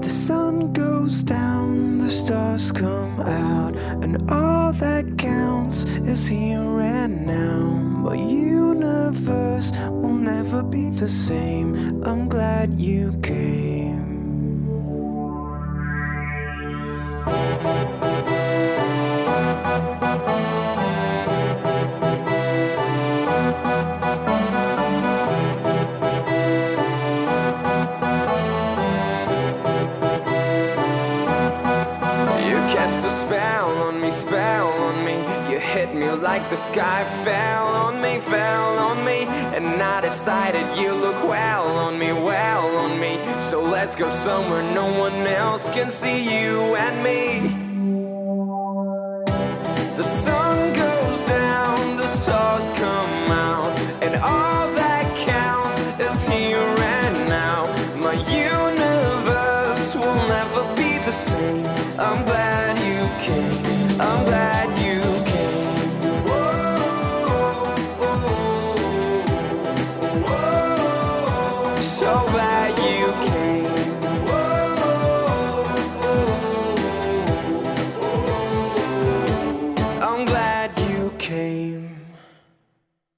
The sun goes down, the stars come out, and all that counts is here and now. My universe will never be the same. I'm glad you came. You cast a spell on me, spell on me. You hit me like the sky fell on me, fell on me. And I decided you look well on me, well on me. So let's go somewhere no one else can see you and me. The sun goes down, the stars come out, and all that counts is here and now. My universe will never be the same. I'm glad